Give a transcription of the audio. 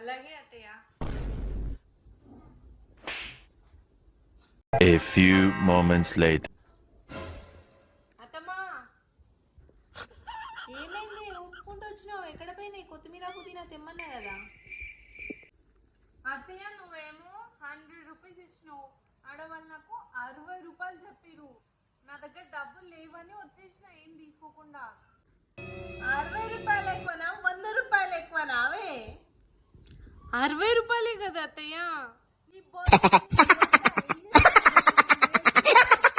అలాగే అత్తయ్య. A few moments later. అత్తమ్మా ఏమైంది ఊపుకుంటూ వచ్చినావు? ఎక్కడ పోయినాయి? కొత్తిమీర పుదీనా తెమ్మన్నా కదా. అత్తయ్య నువ్వేమో 100 రూపీస్ ఇచ్చినావు, ఆడవాళ్ళు నాకు 60 రూపాయలు చెప్పిరు. నా దగ్గర డబ్బులు లేవని వచ్చేసిన ఏం తీసుకోకుండా. 60 రూపాయలు ఎక్కువనా 100 రూపాయలు ఎక్కువనా? అవే 60 రూపాయలే కదా అత్తయ్య. నీ